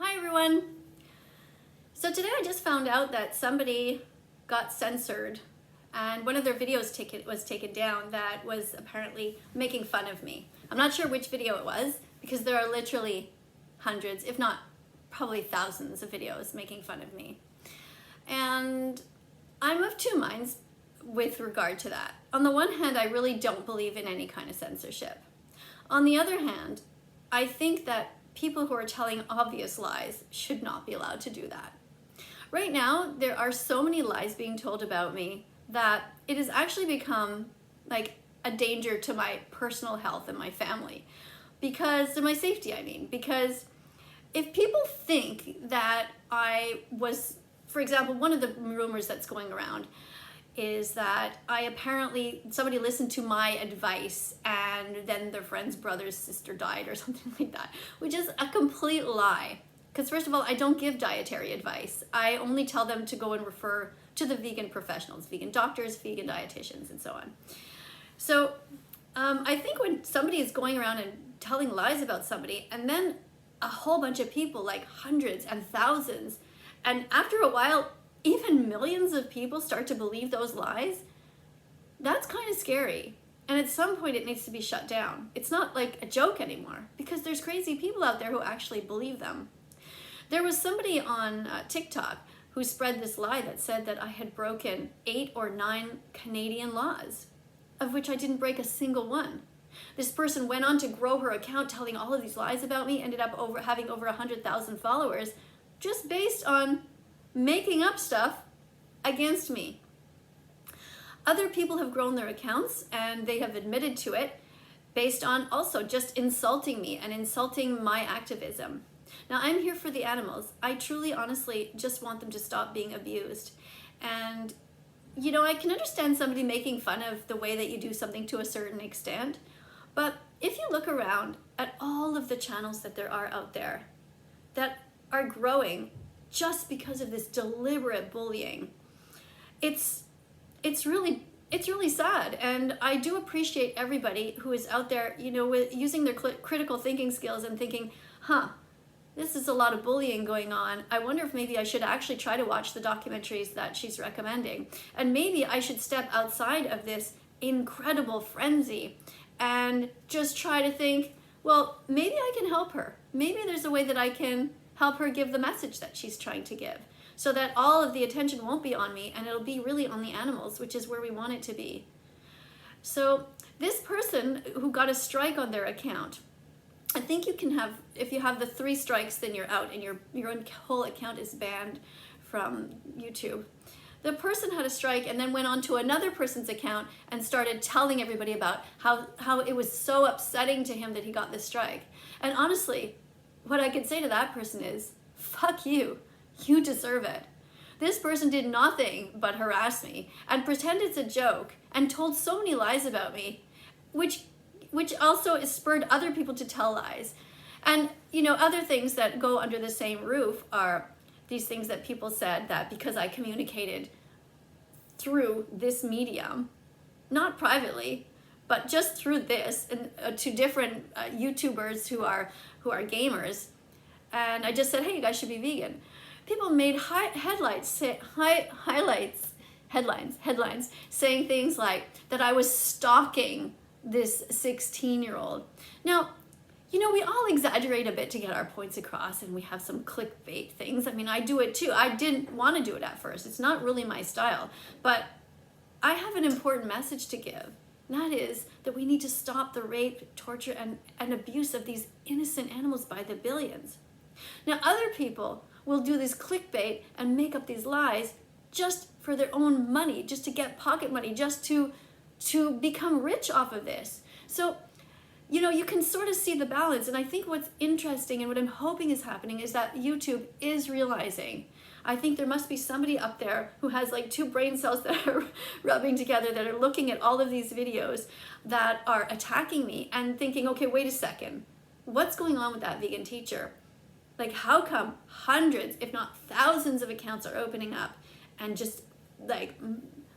Hi everyone. So today I just found out that somebody got censored and one of their videos was taken down that was apparently making fun of me. I'm not sure which video it was because there are literally hundreds, if not probably thousands of videos making fun of me. And I'm of two minds with regard to that. On the one hand, I really don't believe in any kind of censorship. On the other hand, I think that people who are telling obvious lies should not be allowed to do that. Right now, there are so many lies being told about me that it has actually become like a danger to my personal health and my family. Because, to my safety, I mean. Because if people think that I was, for example, one of the rumors that's going around is that somebody listened to my advice and then their friend's brother's sister died or something like that, which is a complete lie. Because first of all, I don't give dietary advice. I only tell them to go and refer to the vegan professionals, vegan doctors, vegan dietitians, and so on. So I think when somebody is going around and telling lies about somebody, and then a whole bunch of people, like hundreds and thousands, and after a while, even millions of people start to believe those lies, that's kind of scary. And at some point it needs to be shut down. It's not like a joke anymore because there's crazy people out there who actually believe them. There was somebody on TikTok who spread this lie that said that I had broken 8 or 9 Canadian laws, of which I didn't break a single one. This person went on to grow her account telling all of these lies about me, ended up having over 100,000 followers just based on making up stuff against me. Other people have grown their accounts and they have admitted to it based on also just insulting me and insulting my activism. Now, I'm here for the animals. I truly, honestly, just want them to stop being abused. And, you know, I can understand somebody making fun of the way that you do something to a certain extent, but if you look around at all of the channels that there are out there that are growing just because of this deliberate bullying, it's really sad. And I do appreciate everybody who is out there, you know, with using their critical thinking skills and thinking, this is a lot of bullying going on. I wonder if maybe I should actually try to watch the documentaries that she's recommending. And maybe I should step outside of this incredible frenzy and just try to think, well, maybe I can help her. Maybe there's a way that I can help her give the message that she's trying to give so that all of the attention won't be on me and it'll be really on the animals, which is where we want it to be. So this person who got a strike on their account, I think you can have, if you have the 3 strikes, then you're out and your whole account is banned from YouTube. The person had a strike and then went on to another person's account and started telling everybody about how it was so upsetting to him that he got this strike. And honestly, what I could say to that person is, fuck you. You deserve it. This person did nothing but harass me and pretend it's a joke and told so many lies about me, which also spurred other people to tell lies. And, you know, other things that go under the same roof are these things that people said that because I communicated through this medium, not privately, but just through this and to different YouTubers who are gamers, and I just said, hey, you guys should be vegan. People made headlines saying things like that I was stalking this 16-year-old. Now, you know, we all exaggerate a bit to get our points across, and we have some clickbait things. I mean, I do it too. I didn't want to do it at first. It's not really my style, but I have an important message to give. And that is that we need to stop the rape, torture, and abuse of these innocent animals by the billions. Now, other people will do this clickbait and make up these lies just for their own money, just to get pocket money, just to become rich off of this. So, you know, you can sort of see the balance. And I think what's interesting and what I'm hoping is happening is that YouTube is realizing, I think there must be somebody up there who has like 2 brain cells that are rubbing together, that are looking at all of these videos that are attacking me and thinking, okay, wait a second, what's going on with that vegan teacher? Like, how come hundreds, if not thousands of accounts are opening up and just like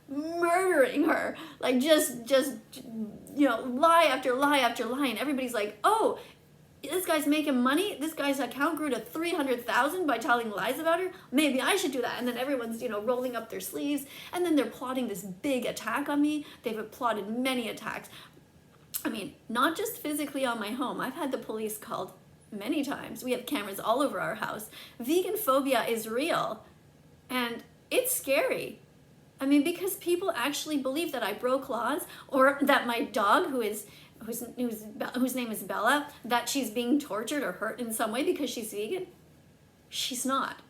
murdering her, like just you know, lie after lie after lie, and everybody's like, oh, this guy's making money. This guy's account grew to 300,000 by telling lies about her. Maybe I should do that. And then everyone's, rolling up their sleeves. And then they're plotting this big attack on me. They've plotted many attacks. I mean, not just physically on my home. I've had the police called many times. We have cameras all over our house. Veganphobia is real. And it's scary. I mean, because people actually believe that I broke laws, or that my dog, whose name is Bella, that she's being tortured or hurt in some way because she's vegan. She's not.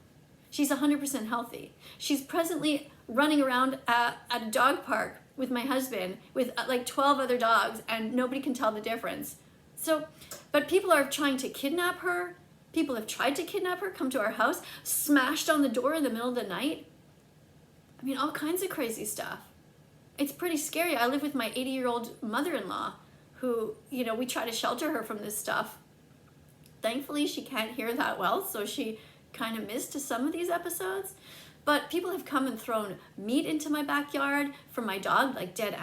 She's 100% healthy. She's presently running around at a dog park with my husband with like 12 other dogs, and nobody can tell the difference. So, but people are trying to kidnap her. People have tried to kidnap her, come to our house, smashed on the door in the middle of the night. I mean, all kinds of crazy stuff. It's pretty scary. I live with my 80-year-old mother-in-law who, we try to shelter her from this stuff. Thankfully, she can't hear that well, so she kind of missed some of these episodes. But people have come and thrown meat into my backyard from my dog, like dead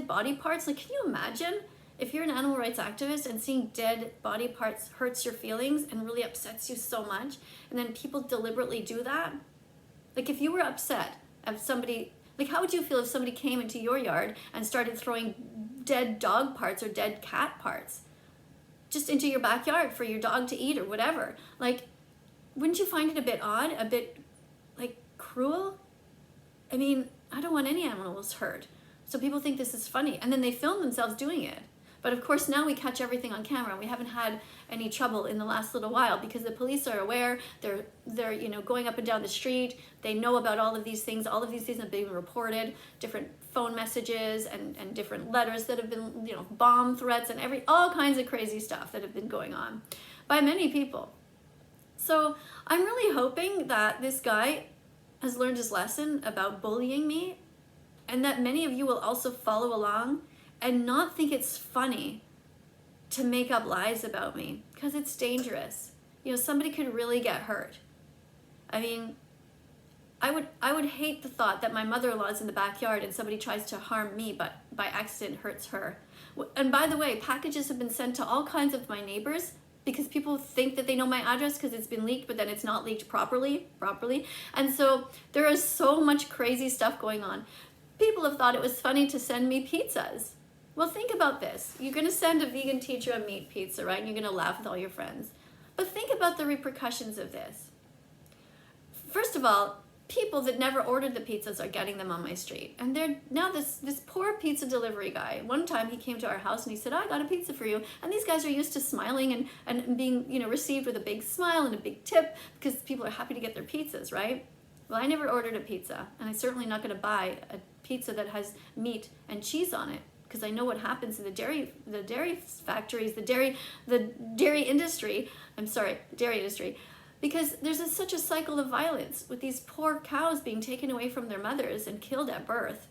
body parts. Like, can you imagine if you're an animal rights activist and seeing dead body parts hurts your feelings and really upsets you so much, and then people deliberately do that? Like, if you were upset of somebody, like, how would you feel if somebody came into your yard and started throwing dead dog parts or dead cat parts just into your backyard for your dog to eat or whatever? Like, wouldn't you find it a bit odd, a bit like cruel? I mean, I don't want any animals hurt. So people think this is funny, and then they film themselves doing it. But of course now we catch everything on camera. We haven't had any trouble in the last little while because the police are aware. They're going up and down the street. They know about all of these things. All of these things have been reported, different phone messages and different letters that have been, bomb threats and all kinds of crazy stuff that have been going on by many people. So I'm really hoping that this guy has learned his lesson about bullying me, and that many of you will also follow along and not think it's funny to make up lies about me, because it's dangerous. Somebody could really get hurt. I mean, I would hate the thought that my mother-in-law is in the backyard and somebody tries to harm me but by accident hurts her. And by the way, packages have been sent to all kinds of my neighbors because people think that they know my address because it's been leaked, but then it's not leaked properly. And so there is so much crazy stuff going on. People have thought it was funny to send me pizzas. Well, think about this. You're going to send a vegan teacher a meat pizza, right? And you're going to laugh with all your friends. But think about the repercussions of this. First of all, people that never ordered the pizzas are getting them on my street. And they're now this poor pizza delivery guy. One time he came to our house and he said, I got a pizza for you. And these guys are used to smiling and being, received with a big smile and a big tip because people are happy to get their pizzas, right? Well, I never ordered a pizza, and I'm certainly not going to buy a pizza that has meat and cheese on it, because I know what happens in the dairy factories, the dairy industry, because there's such a cycle of violence with these poor cows being taken away from their mothers and killed at birth.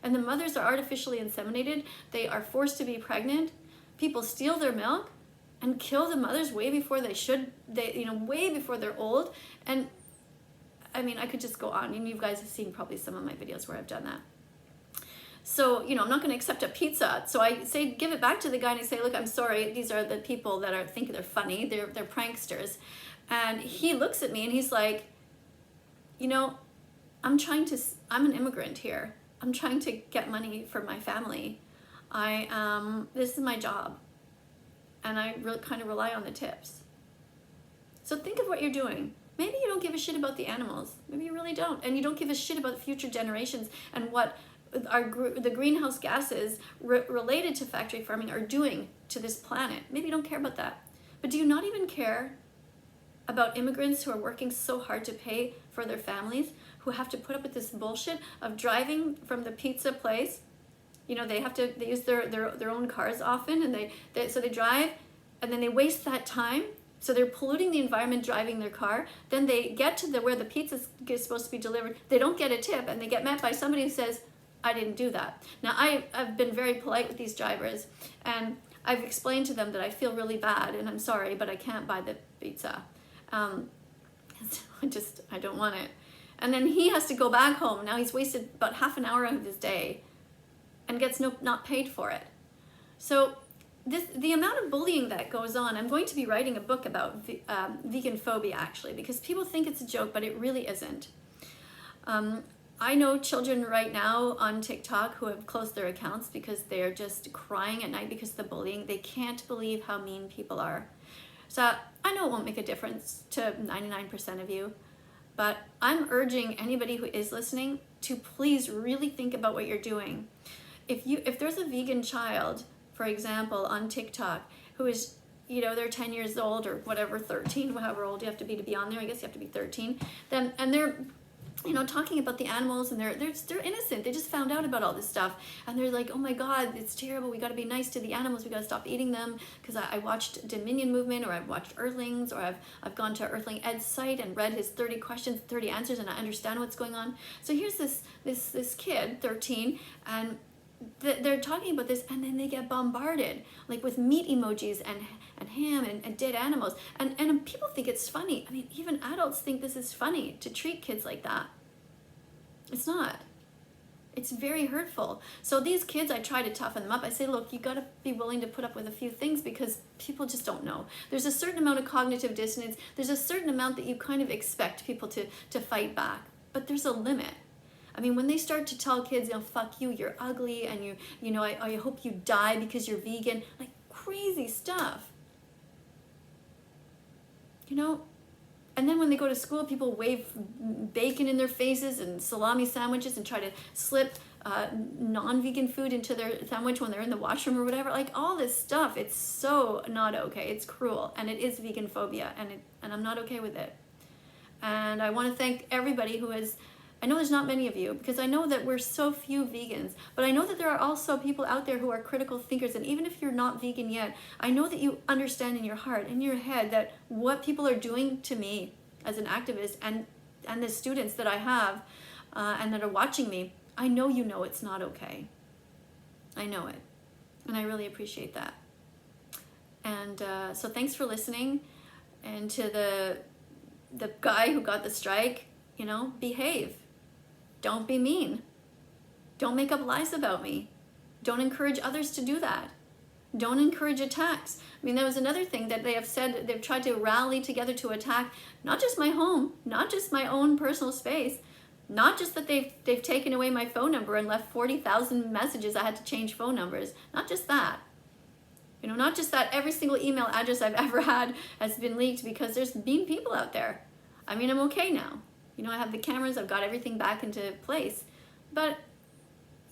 And the mothers are artificially inseminated. They are forced to be pregnant. People steal their milk and kill the mothers way before they should, way before they're old. And I mean, I could just go on, and you guys have seen probably some of my videos where I've done that. So, I'm not going to accept a pizza. So I say, give it back to the guy, and I say, look, I'm sorry. These are the people that think they're funny. They're pranksters. And he looks at me and he's like, I'm an immigrant here. I'm trying to get money for my family. This is my job. And I really kind of rely on the tips. So think of what you're doing. Maybe you don't give a shit about the animals. Maybe you really don't. And you don't give a shit about the future generations and what the greenhouse gases related to factory farming are doing to this planet. Maybe you don't care about that. But do you not even care about immigrants who are working so hard to pay for their families, who have to put up with this bullshit of driving from the pizza place? They use their own cars often, and so they drive, and then they waste that time. So they're polluting the environment driving their car. Then they get to where the pizza is supposed to be delivered. They don't get a tip, and they get met by somebody who says, I didn't do that. Now, I've been very polite with these drivers, and I've explained to them that I feel really bad, and I'm sorry, but I can't buy the pizza. I don't want it. And then he has to go back home. Now he's wasted about half an hour of his day and gets not paid for it. So the amount of bullying that goes on, I'm going to be writing a book about veganphobia, actually, because people think it's a joke, but it really isn't. I know children right now on TikTok who have closed their accounts because they're just crying at night because of the bullying. They can't believe how mean people are. So I know it won't make a difference to 99% of you, but I'm urging anybody who is listening to please really think about what you're doing. If there's a vegan child, for example, on TikTok, who is, they're 10 years old or whatever, 13, however old you have to be on there, I guess you have to be 13, then, and they're, talking about the animals, and they're innocent. They just found out about all this stuff, and they're like, oh my God, it's terrible. We got to be nice to the animals. We got to stop eating them, because I watched Dominion Movement, or I've watched Earthlings, or I've gone to Earthling Ed's site and read his 30 questions, 30 answers, and I understand what's going on. So here's this kid, 13, and they're talking about this, and then they get bombarded like with meat emojis and ham and dead animals, and people think it's funny. I mean, even adults think this is funny to treat kids like that. It's not. It's very hurtful. So these kids, I try to toughen them up. I say, look, you got to be willing to put up with a few things, because people just don't know. There's a certain amount of cognitive dissonance. There's a certain amount that you kind of expect people to fight back, but there's a limit. I mean, when they start to tell kids, fuck you, you're ugly, and I hope you die because you're vegan, like crazy stuff. And then when they go to school, people wave bacon in their faces and salami sandwiches and try to slip non-vegan food into their sandwich when they're in the washroom or whatever. Like all this stuff, it's so not okay. It's cruel, and it is veganphobia, and I'm not okay with it. And I want to thank everybody who has. I know there's not many of you, because I know that we're so few vegans, but I know that there are also people out there who are critical thinkers, and even if you're not vegan yet, I know that you understand in your heart, in your head, that what people are doing to me as an activist, and the students that I have and that are watching me, I know it's not okay. I know it, and I really appreciate that. And so thanks for listening, and to the guy who got the strike, behave. Don't be mean. Don't make up lies about me. Don't encourage others to do that. Don't encourage attacks. I mean, that was another thing that they have said. They've tried to rally together to attack not just my home, not just my own personal space, not just that they've taken away my phone number and left 40,000 messages. I had to change phone numbers. Not just that. Not just that every single email address I've ever had has been leaked, because there's mean people out there. I mean, I'm okay now. I have the cameras, I've got everything back into place. But,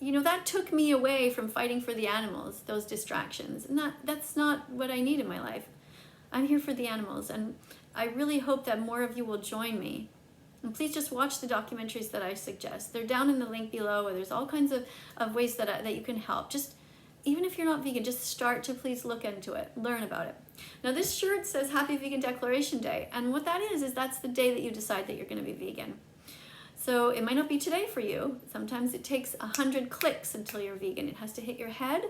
that took me away from fighting for the animals, those distractions. And that's not what I need in my life. I'm here for the animals, and I really hope that more of you will join me. And please just watch the documentaries that I suggest. They're down in the link below, where there's all kinds of ways that you can help. Just, even if you're not vegan, just start to please look into it, learn about it. Now this shirt says Happy Vegan Declaration Day, and what that is that's the day that you decide that you're going to be vegan. So it might not be today for you. Sometimes it takes 100 clicks until you're vegan. It has to hit your head,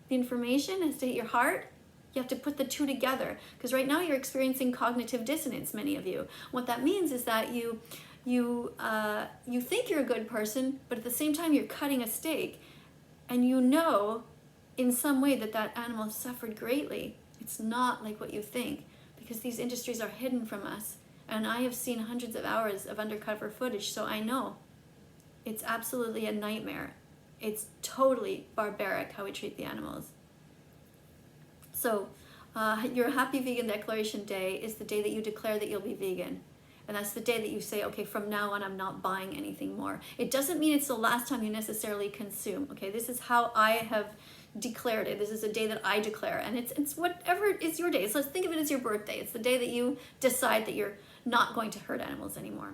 the information has to hit your heart. You have to put the two together, because right now you're experiencing cognitive dissonance, many of you. What that means is that you think you're a good person, but at the same time you're cutting a steak, and in some way that animal suffered greatly. It's not like what you think, because these industries are hidden from us. And I have seen hundreds of hours of undercover footage, so I know it's absolutely a nightmare. It's totally barbaric how we treat the animals. So your Happy Vegan Declaration Day is the day that you declare that you'll be vegan. And that's the day that you say, okay, from now on, I'm not buying anything more. It doesn't mean it's the last time you necessarily consume. Okay, this is how I have declared it. This is a day that I declare, and it's whatever is your day. So think of it as your birthday. It's the day that you decide that you're not going to hurt animals anymore.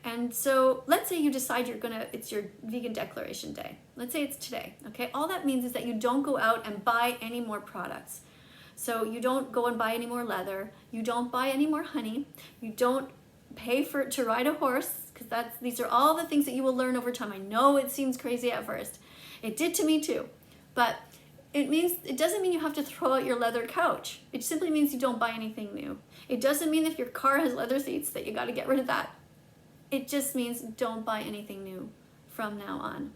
And so let's say you decide it's your vegan declaration day. Let's say it's today, okay? All that means is that you don't go out and buy any more products. So you don't go and buy any more leather. You don't buy any more honey. You don't pay to ride a horse, because these are all the things that you will learn over time. I know it seems crazy at first. It did to me too. But it doesn't mean you have to throw out your leather couch. It simply means you don't buy anything new. It doesn't mean if your car has leather seats that you got to get rid of that. It just means don't buy anything new from now on.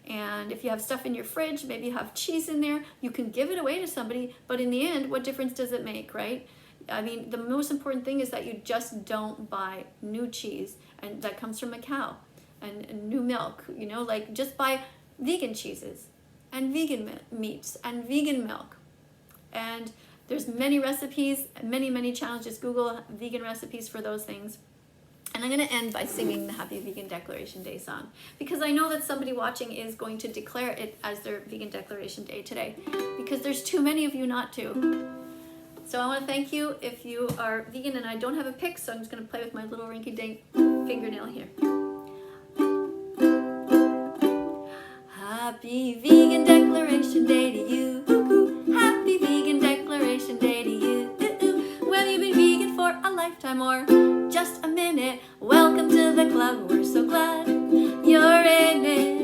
And if you have stuff in your fridge, maybe you have cheese in there, you can give it away to somebody, but in the end, what difference does it make, right? I mean, the most important thing is that you just don't buy new cheese and that comes from a cow and new milk, you know, like just buy vegan cheeses and vegan meats and vegan milk. And there's many recipes, many channels. Just Google vegan recipes for those things. And I'm going to end by singing the Happy Vegan Declaration Day song, because I know that somebody watching is going to declare it as their Vegan Declaration Day today, because there's too many of you not to. So I want to thank you if you are vegan, and I don't have a pick, so I'm just going to play with my little rinky-dink fingernail here. Happy Vegan Declaration Day to you. Happy Vegan Declaration Day to you. Whether you've been vegan for a lifetime or just a minute, welcome to the club. We're so glad you're in it.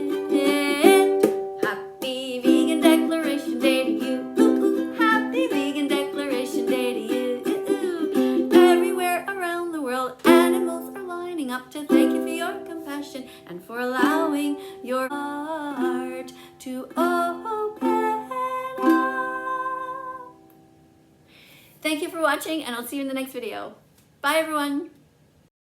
Happy Vegan Declaration Day to you. Happy Vegan Declaration Day to you. Everywhere around the world, animals are lining up to thank you for your compassion and for allowing your heart to open up. Thank you for watching, and I'll see you in the next video. Bye, everyone.